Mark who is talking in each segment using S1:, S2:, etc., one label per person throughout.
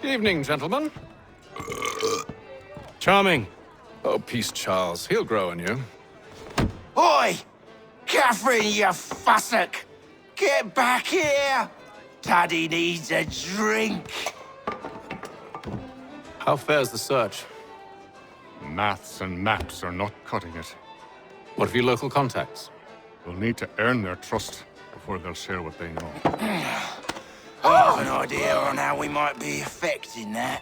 S1: Evening, gentlemen.
S2: Charming.
S1: Oh, peace, Charles. He'll grow on you.
S3: Oi! Catherine, you fussock! Get back here! Taddy needs a drink.
S1: How fares the search?
S2: Maths and maps are not cutting it.
S1: What of your local contacts?
S2: We'll need to earn their trust before they'll share what they know.
S3: I've an idea on how we might be affecting that.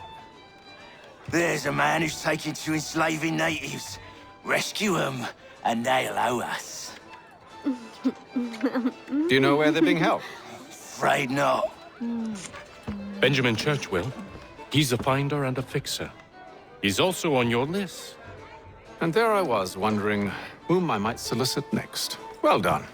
S3: There's a man who's taken to enslaving natives. Rescue them, and they'll owe us.
S1: Do you know where they're being held?
S3: Afraid not.
S4: Benjamin Church will. He's a finder and a fixer. He's also on your list.
S1: And there I was, wondering whom I might solicit next. Well done.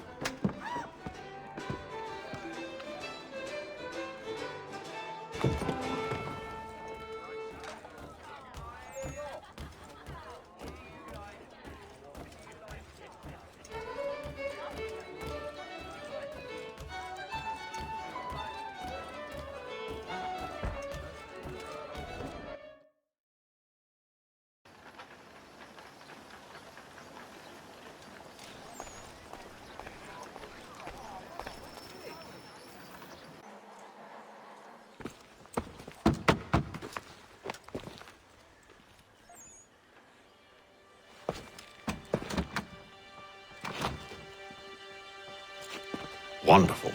S1: Wonderful.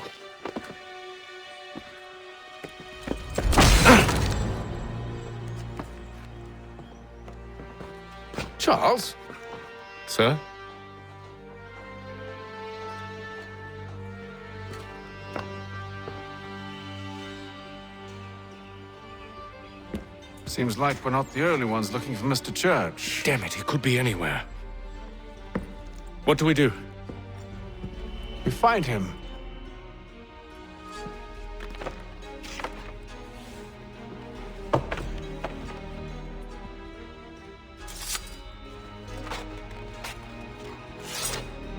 S1: Charles?
S4: Sir?
S1: Seems like we're not the only ones looking for Mr. Church.
S4: Damn it, he could be anywhere. What do we do?
S1: We find him.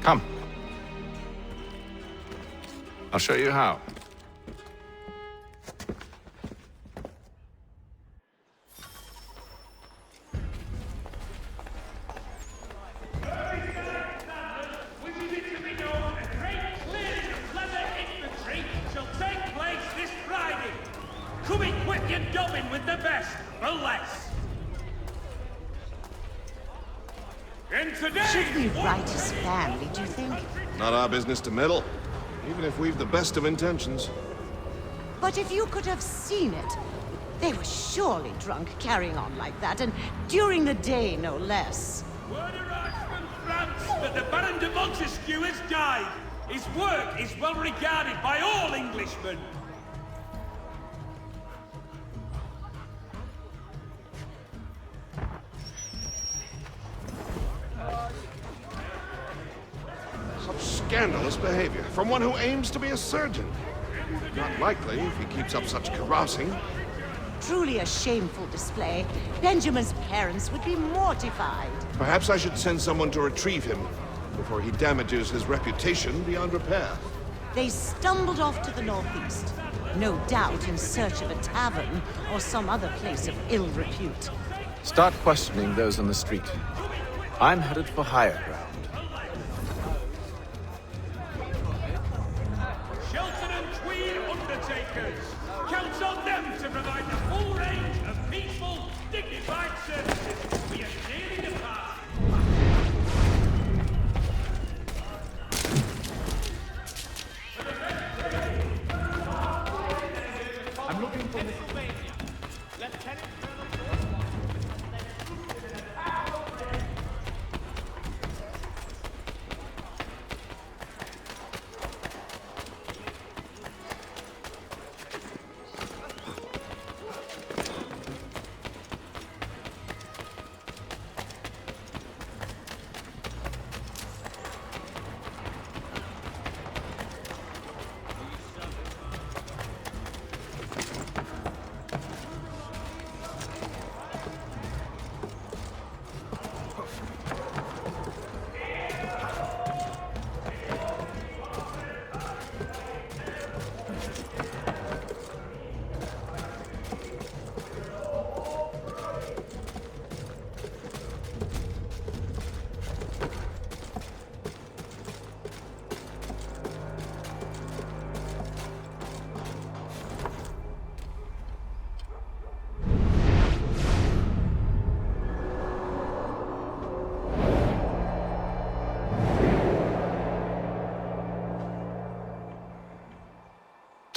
S1: Come. I'll show you how.
S5: Should we write his family, do you think?
S6: Not our business to meddle, even if we've the best of intentions.
S5: But if you could have seen it, they were surely drunk carrying on like that, and during the day, no less.
S7: Word arrives from France that the Baron de Montesquieu has died. His work is well regarded by all Englishmen.
S6: Such scandalous behavior from one who aims to be a surgeon. Not likely if he keeps up such carousing.
S5: Truly a shameful display. Benjamin's parents would be mortified.
S6: Perhaps I should send someone to retrieve him before he damages his reputation beyond repair.
S5: They stumbled off to the northeast, no doubt in search of a tavern or some other place of ill repute.
S1: Start questioning those on the street. I'm headed for higher ground.
S7: Shelton and Tweed undertakers. Count on them to provide the full range of peaceful, dignified services. We are nearly apart.
S1: I'm looking for
S7: Pennsylvania. Lieutenant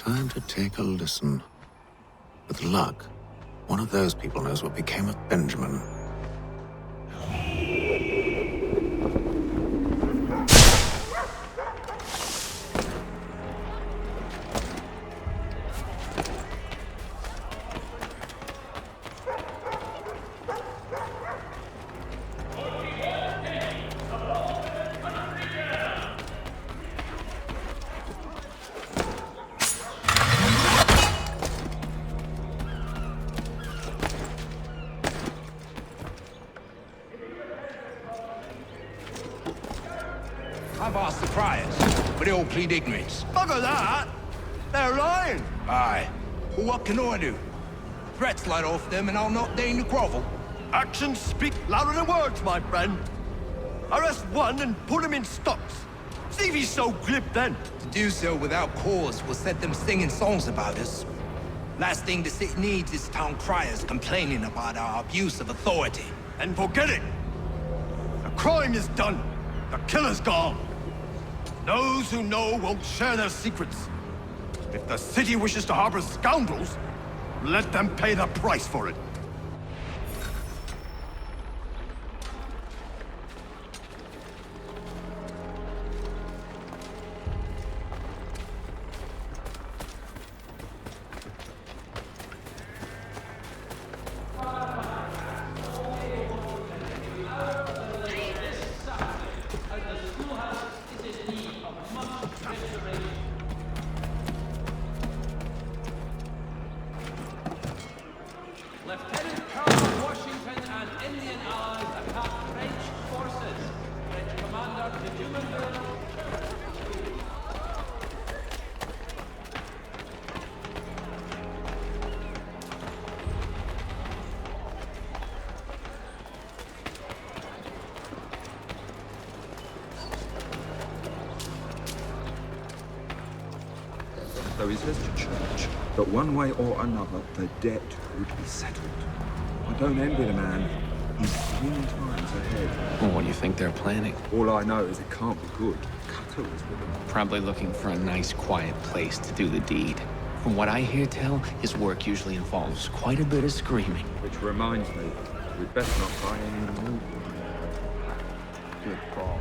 S1: Time to take a listen. With luck, one of those people knows what became of Benjamin.
S8: I've asked the priors, but they all plead ignorance.
S3: Bugger that! They're lying!
S8: Aye. Well, what can I do? Threats light off them and I'll not deign to grovel.
S3: Actions speak louder than words, my friend. Arrest one and put him in stocks. See if he's so glib then.
S8: To do so without cause will set them singing songs about us. Last thing the city needs is town criers complaining about our abuse of authority.
S3: And forget it. The crime is done. The killer's gone. Those who know won't share their secrets. If the city wishes to harbor scoundrels, let them pay the price for it.
S7: Lieutenant Colonel Washington and Indian allies attack French forces. French Commander Desmond
S9: So he says to church that one way or another the debt would be settled. I don't envy the man. He's 10 times ahead.
S10: Well, what do you think they're planning?
S9: All I know is it can't be good. Cutter was with him.
S10: Probably looking for a nice, quiet place to do the deed. From what I hear tell, his work usually involves quite a bit of screaming.
S9: Which reminds me, we'd best not buy any more. Good call.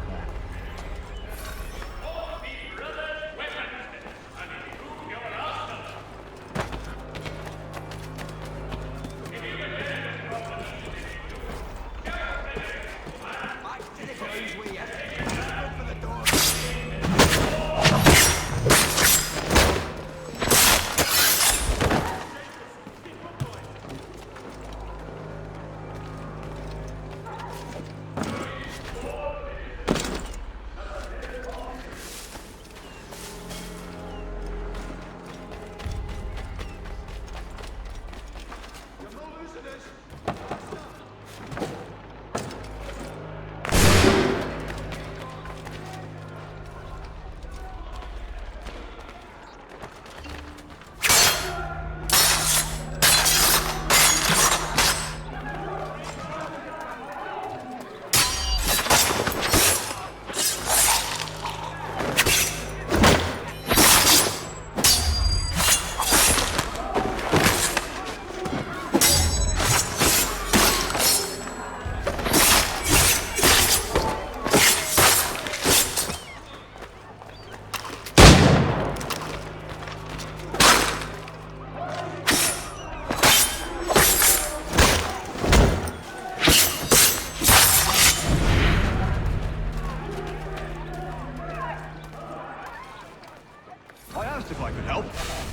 S3: If I could help,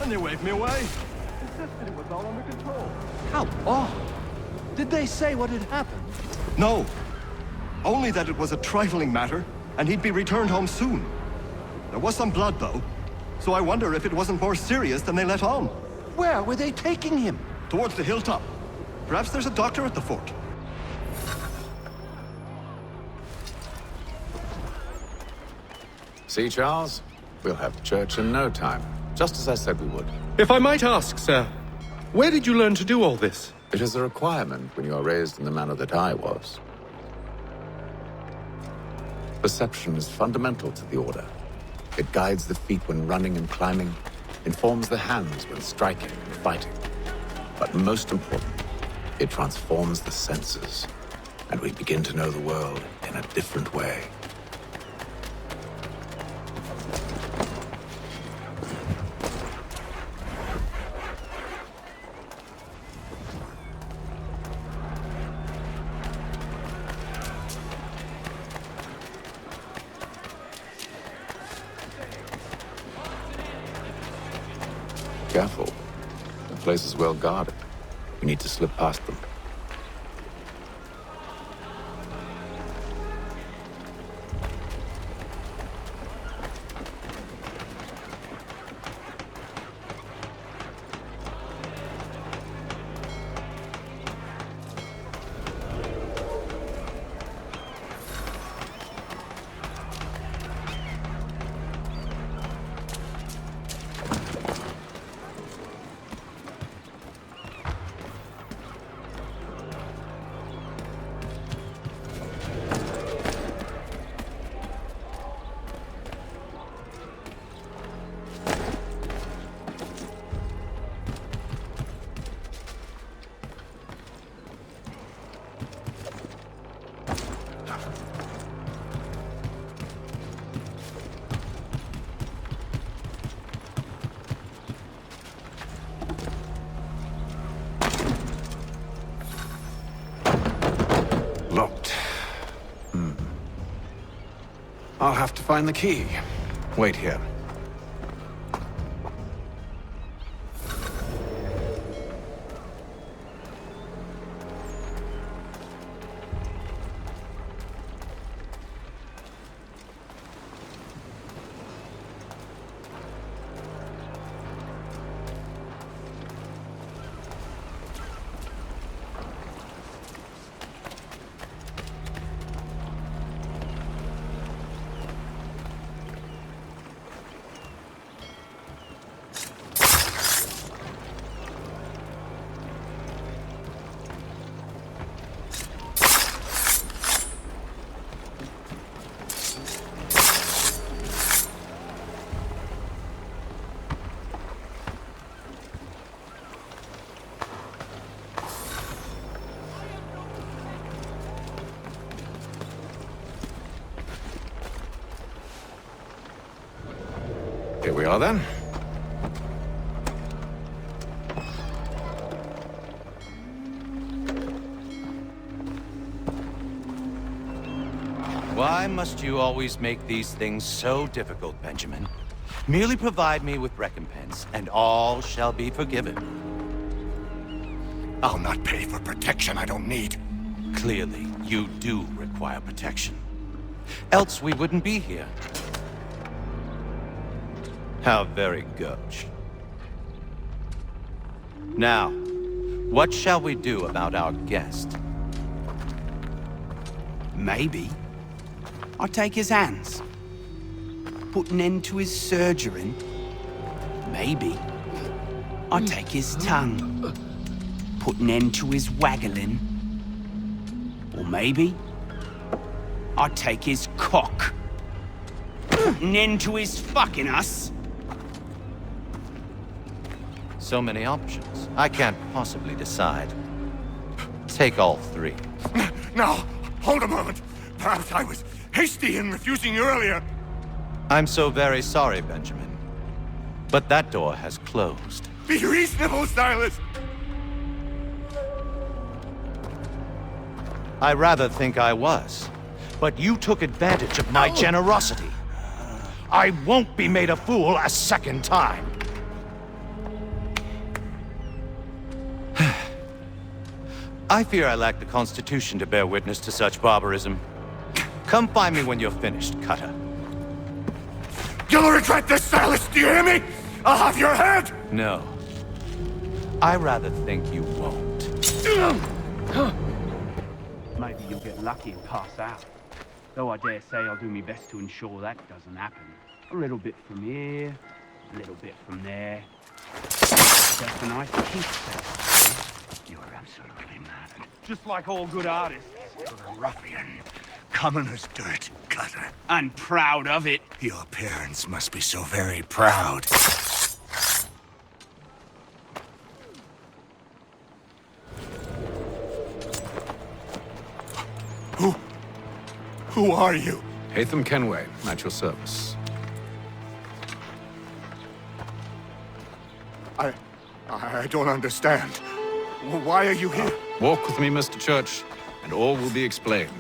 S3: and they waved me away. Insisted it was all under control.
S11: How odd. Did they say what had happened?
S3: No. Only that it was a trifling matter, and he'd be returned home soon. There was some blood, though, so I wonder if it wasn't more serious than they let on.
S11: Where were they taking him?
S3: Towards the hilltop. Perhaps there's a doctor at the fort.
S1: See, Charles? We'll have church in no time, just as I said we would.
S4: If I might ask, sir, where did you learn to do all this?
S1: It is a requirement when you are raised in the manner that I was. Perception is fundamental to the Order. It guides the feet when running and climbing, informs the hands when striking and fighting. But most important, it transforms the senses, and we begin to know the world in a different way. Careful. The place is well guarded. We need to slip past them. Locked. I'll have to find the key. Wait here. Here we are then.
S3: Why must you always make these things so difficult, Benjamin? Merely provide me with recompense, and all shall be forgiven.
S12: I'll not pay for protection I don't need.
S3: Clearly, you do require protection. Else we wouldn't be here. How very gauche. Now, what shall we do about our guest?
S13: Maybe I'll take his hands. Put an end to his surgering. Maybe I'll take his tongue. Put an end to his waggling. Or maybe I'll take his cock. Put an end to his fucking us.
S3: So many options. I can't possibly decide. Take all three.
S12: No, hold a moment. Perhaps I was hasty in refusing you earlier.
S3: I'm so very sorry, Benjamin. But that door has closed.
S12: Be reasonable, Silas.
S3: I rather think I was. But you took advantage of my generosity. I won't be made a fool a second time. I fear I lack the constitution to bear witness to such barbarism. Come find me when you're finished, Cutter.
S12: You'll regret this, Silas, do you hear me? I'll have your head!
S3: No. I rather think you won't.
S13: Maybe you'll get lucky and pass out. Though I dare say I'll do my best to ensure that doesn't happen. A little bit from here, a little bit from there. That's a nice kiss. You're absolutely mad. Just like all good artists.
S12: You're a ruffian. Common as dirt, Cutter.
S13: And proud of it.
S12: Your parents must be so very proud. Who are you?
S1: Hatham Kenway, at your service.
S12: I don't understand. Why are you here?
S1: Walk with me, Mr. Church, and all will be explained.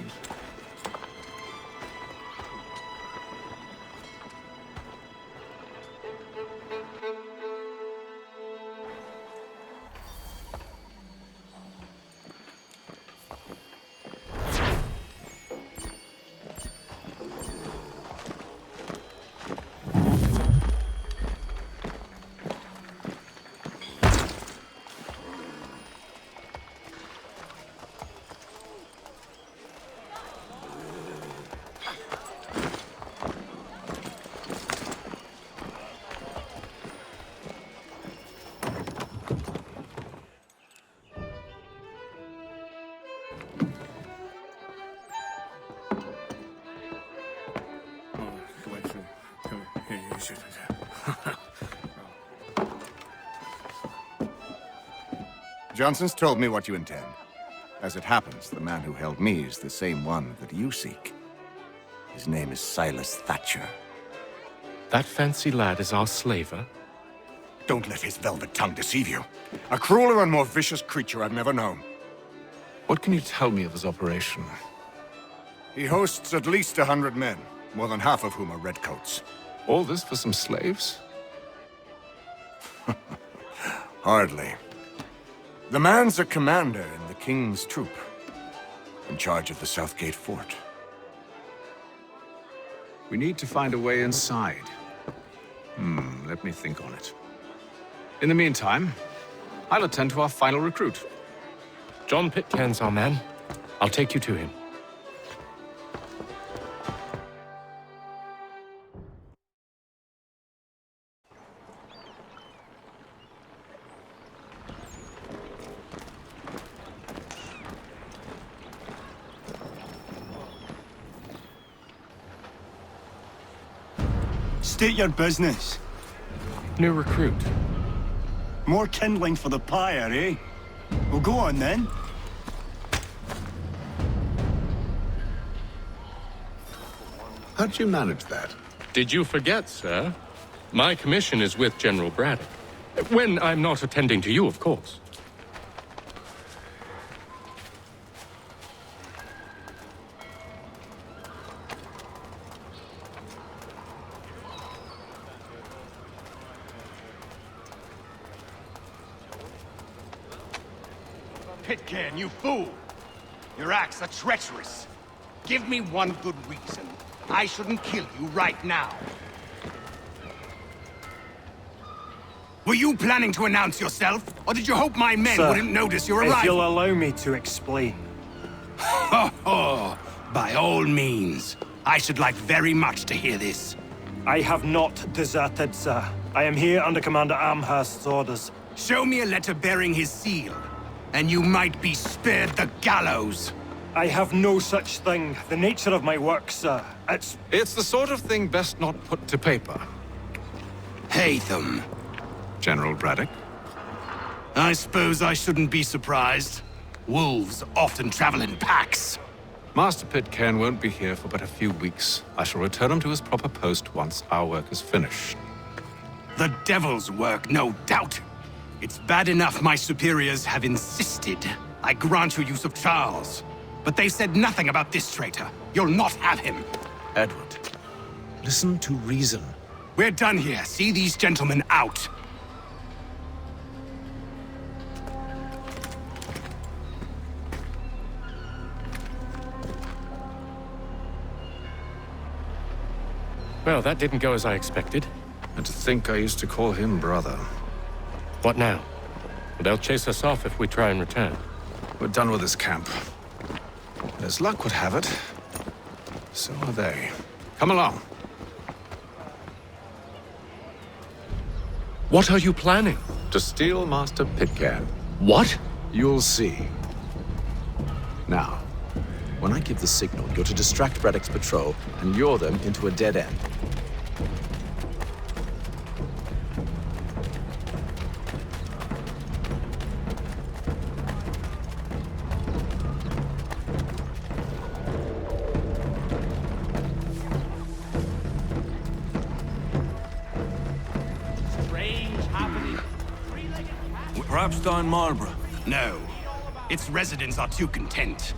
S12: Johnson's told me what you intend. As it happens, the man who held me is the same one that you seek. His name is Silas Thatcher.
S4: That fancy lad is our slaver?
S12: Don't let his velvet tongue deceive you. A crueler and more vicious creature I've never known.
S1: What can you tell me of his operation?
S12: He hosts at least 100 men, more than half of whom are redcoats.
S1: All this for some slaves?
S12: Hardly. The man's a commander in the King's troop, in charge of the Southgate Fort.
S1: We need to find a way inside. Let me think on it. In the meantime, I'll attend to our final recruit.
S4: John Pitcairn's our man. I'll take you to him.
S14: State your business.
S4: New recruit.
S14: More kindling for the pyre, eh? Well, go on then.
S1: How'd you manage that?
S4: Did you forget, sir? My commission is with General Braddock. When I'm not attending to you, of course.
S15: Pitcairn, you fool! Your acts are treacherous. Give me one good reason. I shouldn't kill you right now.
S8: Were you planning to announce yourself? Or did you hope my men
S16: Sir,
S8: wouldn't notice your arrival?
S16: If you'll allow me to explain.
S8: Ho! By all means. I should like very much to hear this.
S16: I have not deserted, sir. I am here under Commander Amherst's orders.
S8: Show me a letter bearing his seal, and you might be spared the gallows.
S16: I have no such thing. The nature of my work, sir,
S1: It's the sort of thing best not put to paper.
S8: Hatham.
S1: General Braddock?
S8: I suppose I shouldn't be surprised. Wolves often travel in packs.
S1: Master Pitcairn won't be here for but a few weeks. I shall return him to his proper post once our work is finished.
S8: The devil's work, no doubt. It's bad enough my superiors have insisted I grant you use of Charles. But they said nothing about this traitor. You'll not have him.
S1: Edward, listen to reason.
S8: We're done here. See these gentlemen out.
S4: Well, that didn't go as I expected.
S1: And to think I used to call him brother.
S4: What now? They'll chase us off if we try and return.
S1: We're done with this camp. As luck would have it, so are they. Come along.
S4: What are you planning?
S1: To steal Master Pitcairn.
S4: What?
S1: You'll see. Now, when I give the signal, you're to distract Braddock's patrol and lure them into a dead end.
S17: Perhaps down Marlborough?
S8: No. Its residents are too content.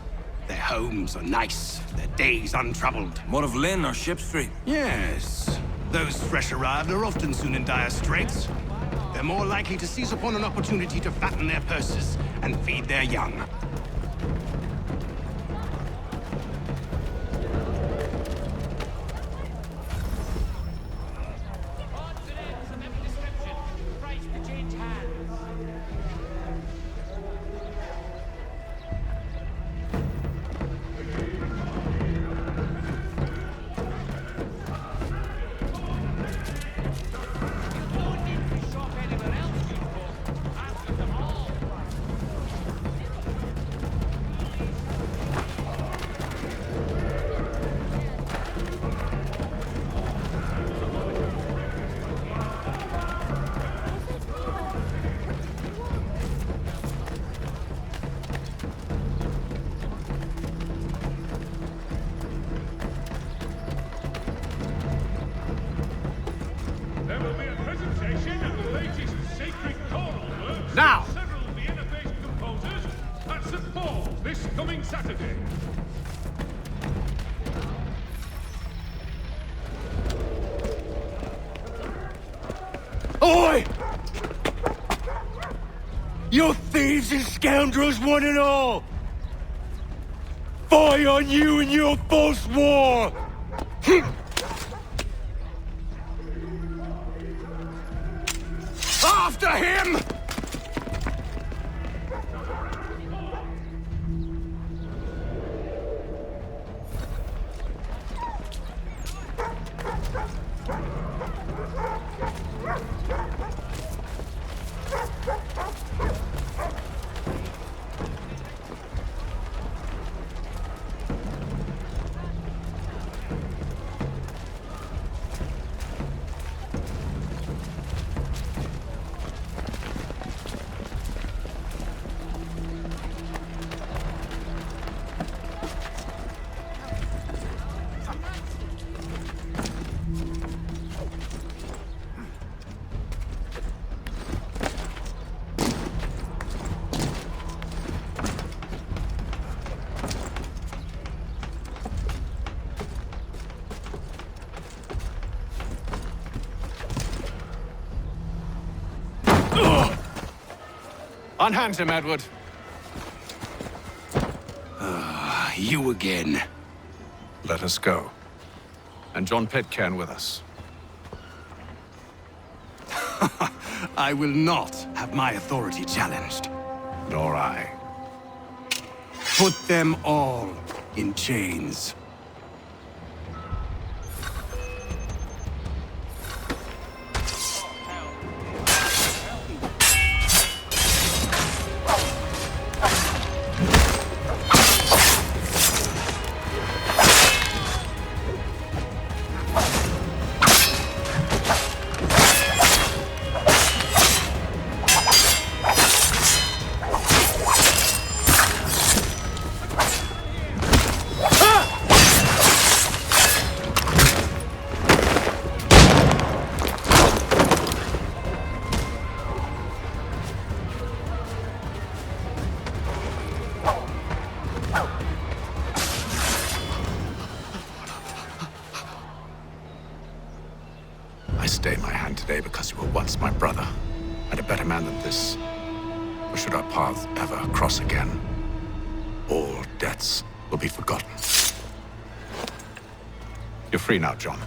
S8: Their homes are nice, their days untroubled.
S17: What of Lynn or Ship Street?
S8: Yes. Those fresh arrived are often soon in dire straits. They're more likely to seize upon an opportunity to fatten their purses and feed their young.
S7: There will be a presentation of the latest sacred choral works
S8: Now!
S7: from several Vienna-based composers at St. Paul's this coming Saturday.
S18: Oi! You thieves and scoundrels, one and all! Fie on you and your false war!
S8: After him!
S1: Unhand him, Edward.
S8: You again.
S1: Let us go. And John Pitcairn with us.
S8: I will not have my authority challenged.
S1: Nor I.
S8: Put them all in chains.
S1: I stay my hand today because you were once my brother, and a better man than this. Or should our paths ever cross again, all debts will be forgotten. You're free now, John.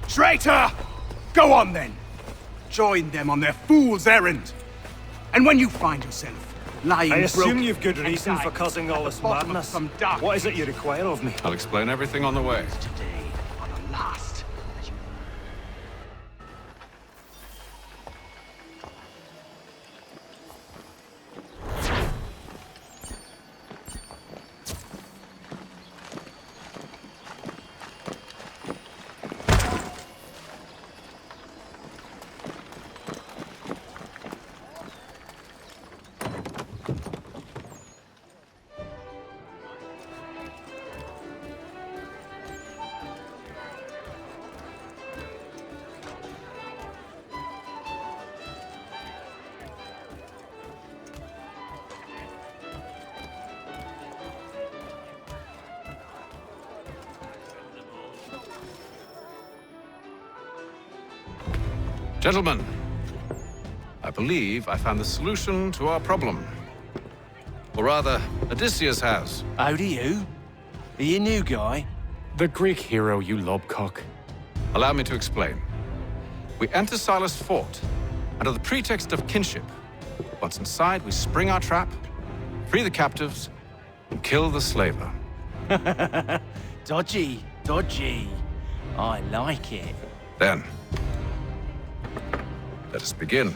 S8: Traitor! Go on then! Join them on their fool's errand! And when you find yourself lying
S16: I assume
S8: broken
S16: you've good
S8: and
S16: reason for
S8: dying
S16: causing all
S8: at
S16: this
S8: the bottom of
S16: madness.
S8: some dark
S16: What is it you require of me?
S1: I'll explain everything on the way.
S8: on a last.
S1: Gentlemen, I believe I found the solution to our problem. Or rather, Odysseus has.
S3: How do you? Are you a new guy?
S4: The Greek hero, you lobcock.
S1: Allow me to explain. We enter Silas' fort, under the pretext of kinship. Once inside, we spring our trap, free the captives, and kill the slaver.
S3: Dodgy, dodgy. I like it.
S1: Then, let us begin.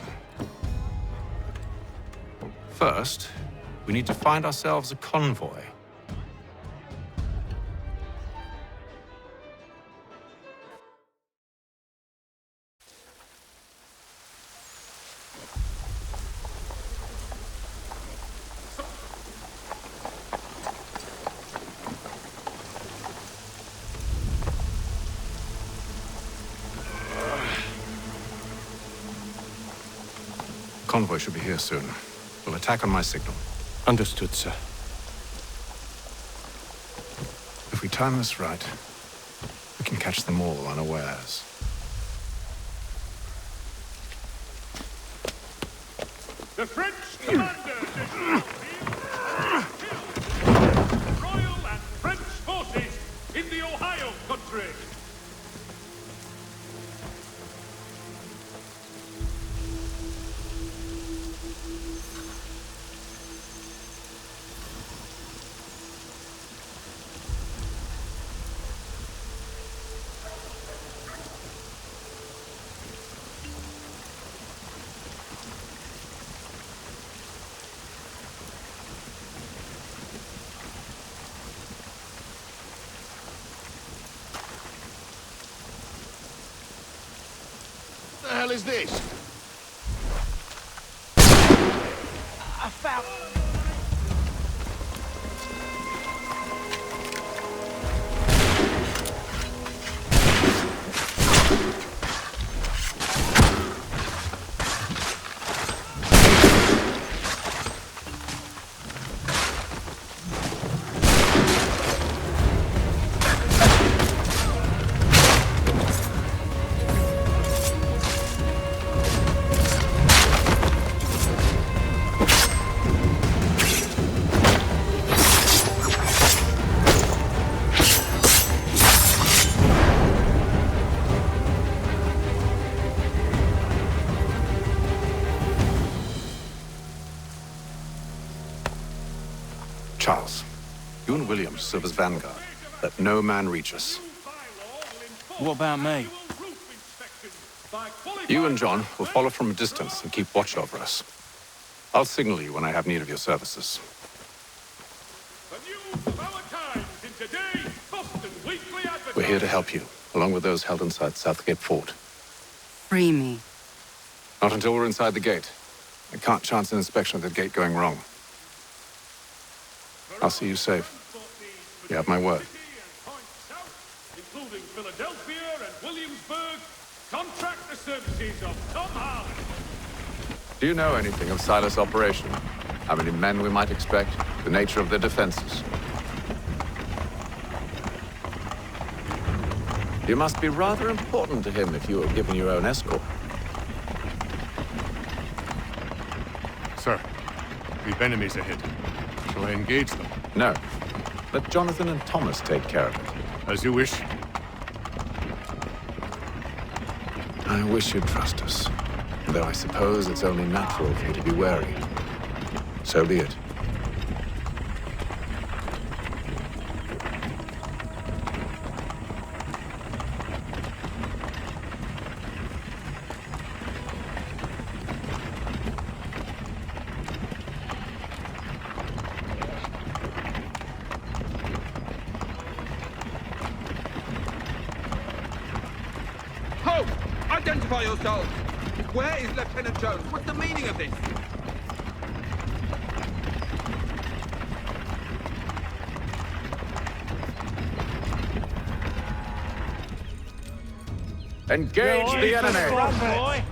S1: First, we need to find ourselves a convoy. Convoy should be here soon. We'll attack on my signal.
S4: Understood, sir.
S1: If we time this right, we can catch them all unawares.
S7: The French commander Royal and French forces in the Ohio country.
S6: What the hell is this?
S3: I found...
S1: Charles, you and William serve as vanguard. Let no man reach us.
S3: What about me?
S1: You and John will follow from a distance and keep watch over us. I'll signal you when I have need of your services. We're here to help you, along with those held inside Southgate Fort.
S19: Free me.
S1: Not until we're inside the gate. I can't chance an inspection of the gate going wrong. I'll see you safe. You have my word.
S7: Including Philadelphia and Williamsburg, contract the services of Tom Harley.
S1: Do you know anything of Silas' operation? How many men we might expect? The nature of their defenses? You must be rather important to him if you were given your own escort.
S2: Sir, we've enemies ahead. Shall I engage them?
S1: No. Let Jonathan and Thomas take care of it.
S2: As you wish.
S1: I wish you'd trust us. Though I suppose it's only natural for you to be wary. So be it.
S9: Ho! Identify yourselves! Where is Lieutenant Jones? What's the meaning of this?
S1: Engage the enemy!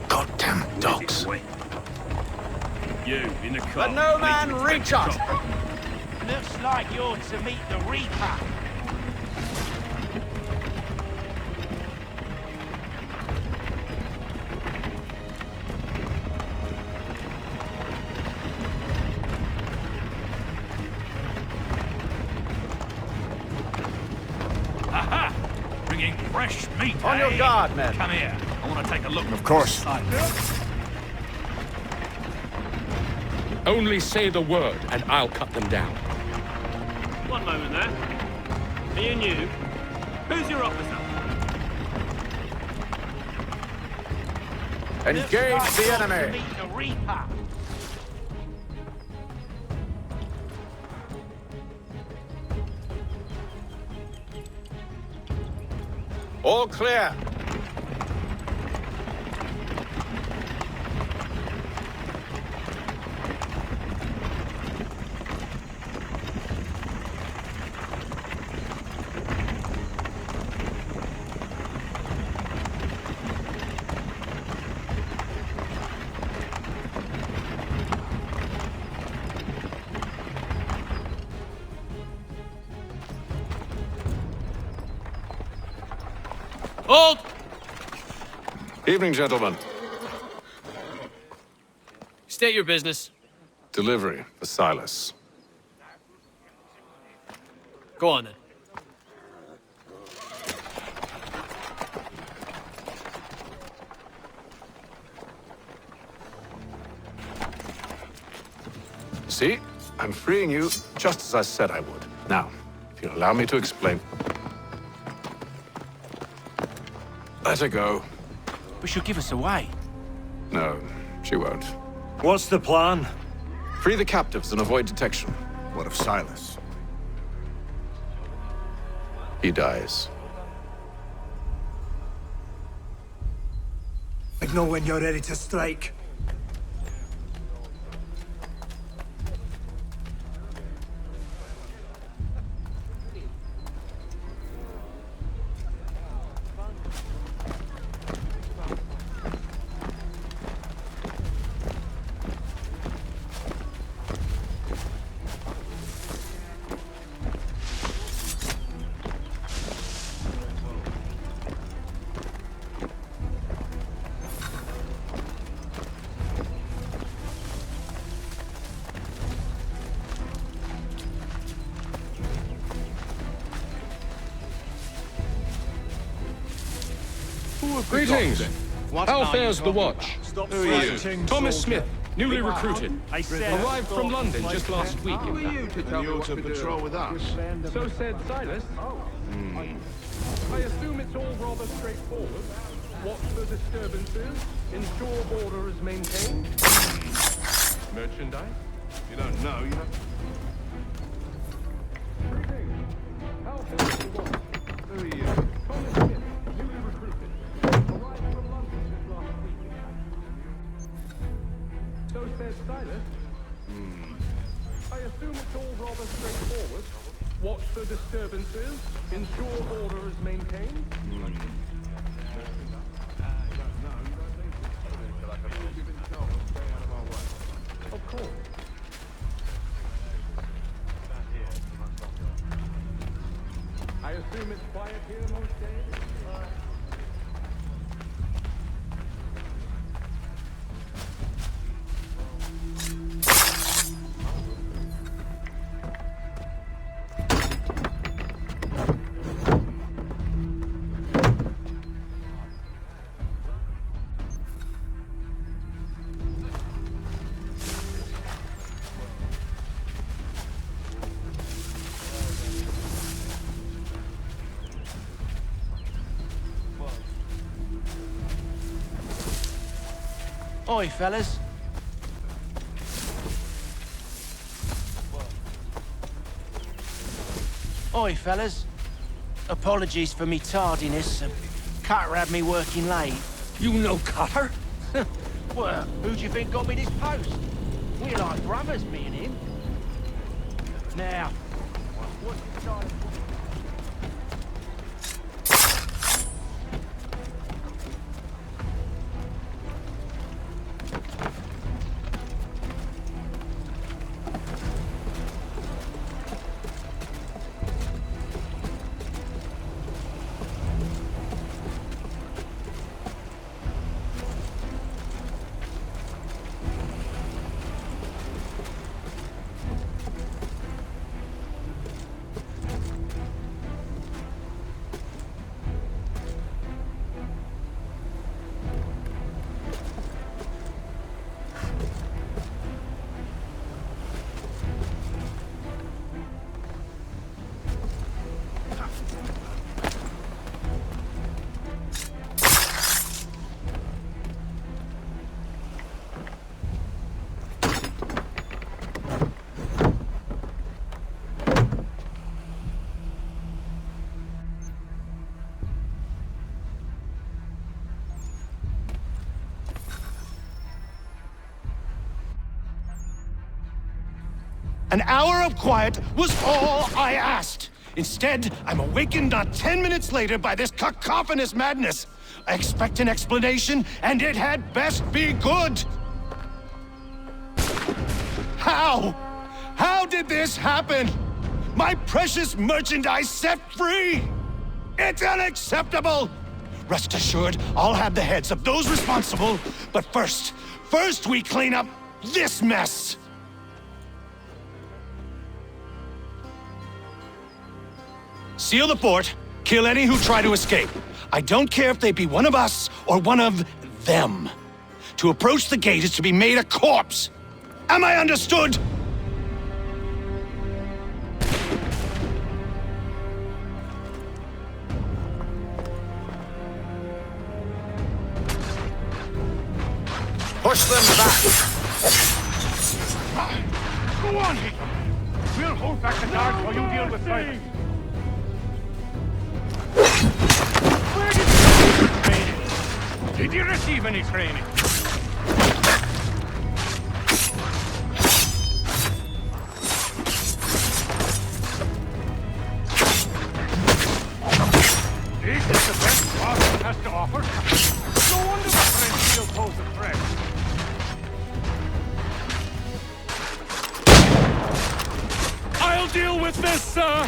S1: Goddamn dog.
S7: You, in the car.
S15: Let no man reach us!
S3: Looks like you're to meet the Reaper.
S7: Aha! Bringing fresh meat,
S15: On your
S7: eh?
S15: guard, men.
S7: Come here. I want to take a look.
S12: Of course.
S4: Only say the word, and I'll cut them down.
S7: One moment there. Are you new? Who's your officer?
S12: Engage the enemy.
S3: Meet the Reaper.
S12: All clear.
S7: Hold!
S2: Evening, gentlemen.
S7: State your business.
S2: Delivery for Silas.
S7: Go on then.
S2: See? I'm freeing you just as I said I would. Now, if you'll allow me to explain. Let her go.
S3: But she'll give us away.
S2: No, she won't.
S16: What's the plan?
S2: Free the captives and avoid detection.
S12: What of Silas?
S2: He dies.
S18: Signal when you're ready to strike.
S4: Greetings. How fares the watch?
S16: Who are you?
S4: Thomas Smith, newly recruited.
S16: I said...
S4: Arrived from London just last week.
S6: Who are you to tell me to patrol with us?
S4: So said Silas. I assume it's all rather straightforward. Watch the disturbances, ensure order is maintained. Merchandise?
S6: You don't know, you know?
S4: How fares the watch?
S6: Who are you?
S4: Thomas Smith, newly recruited. Arrived from London just last week. So said Silas. I assume it's all rather straightforward. Watch the disturbances, ensure order is maintained. Of course. I assume it's quiet here most days?
S3: Oi, fellas. Oi, fellas. Apologies for me tardiness. Cutter had me working late.
S4: You know Cutter?
S3: Well, who do you think got me this post? We're like brothers, me and him. Now, what's the time?
S15: An hour of quiet was all I asked. Instead, I'm awakened not 10 minutes later by this cacophonous madness. I expect an explanation, and it had best be good. How? How did this happen? My precious merchandise set free? It's unacceptable! Rest assured, I'll have the heads of those responsible, but first we clean up this mess! Seal the fort, kill any who try to escape. I don't care if they be one of us or one of them. To approach the gate is to be made a corpse. Am I understood?
S12: Push them back!
S7: Go on, Hickey! We'll hold back the guards while you deal with Silas. Where did you receive training? Did you receive any training? This is the best Boston has to offer. No wonder the French still pose a threat. I'll deal with this, sir!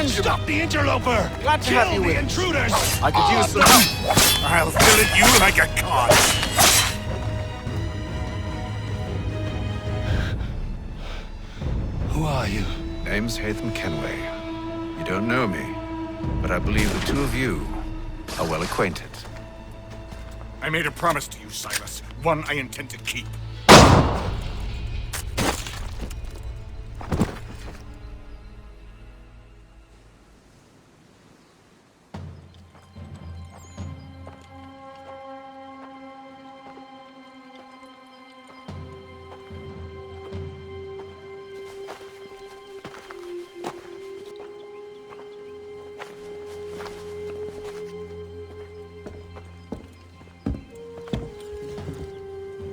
S15: Stop the interloper!
S12: Glad to have you
S15: Kill the
S12: with.
S15: intruders!
S12: I could use some help.
S1: I'll fillet you like a cod.
S15: Who are you?
S1: Name's Hatham Kenway. You don't know me, but I believe the two of you are well acquainted.
S18: I made a promise to you, Silas. One I intend to keep.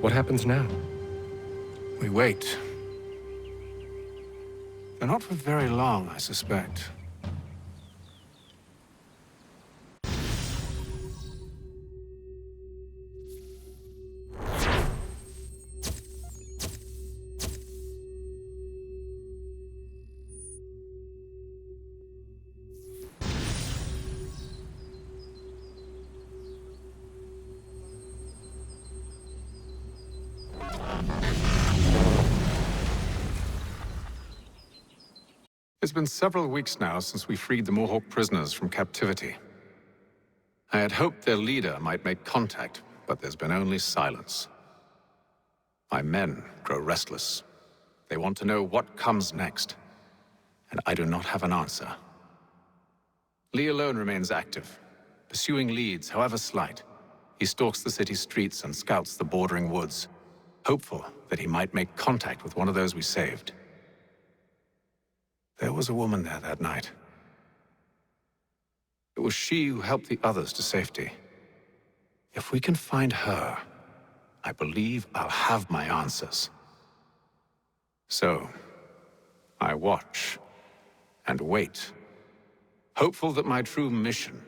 S20: What happens now?
S1: We wait. But not for very long, I suspect. It's been several weeks now since we freed the Mohawk prisoners from captivity. I had hoped their leader might make contact, but there's been only silence. My men grow restless. They want to know what comes next, and I do not have an answer. Lee alone remains active, pursuing leads, however slight. He stalks the city streets and scouts the bordering woods, hopeful that he might make contact with one of those we saved. There was a woman there that night. It was she who helped the others to safety. If we can find her, I believe I'll have my answers. So, I watch and wait, hopeful that my true mission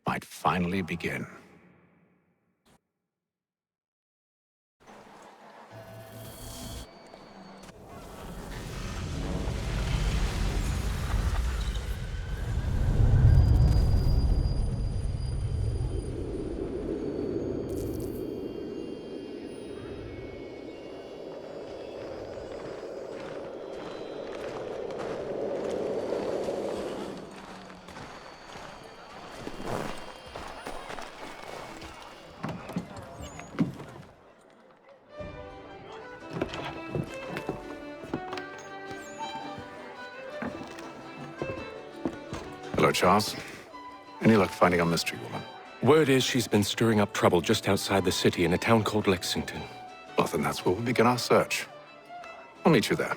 S1: might finally begin. Hello, Charles. Any luck finding our mystery woman?
S20: Word is she's been stirring up trouble just outside the city in a town called Lexington.
S1: Well, then that's where we'll begin our search. I'll meet you there.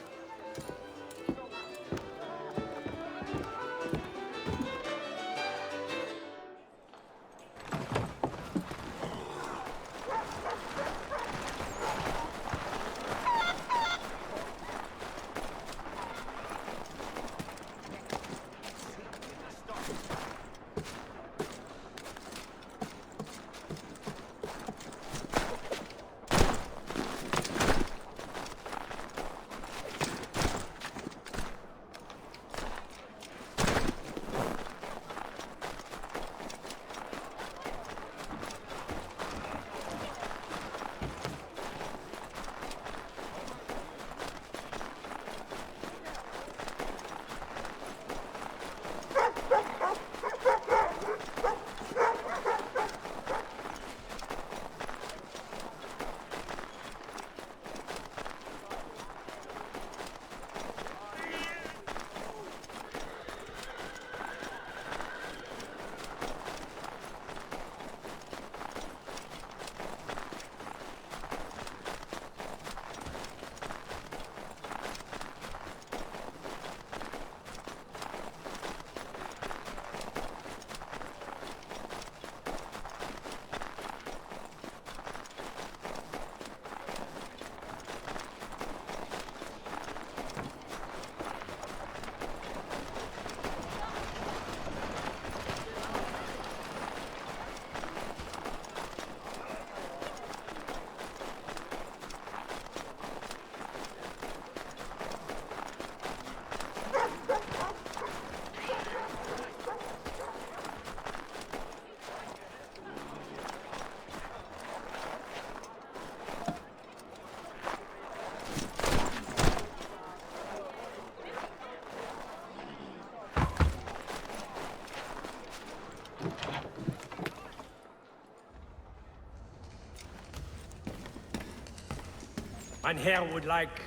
S7: Mein Herr would like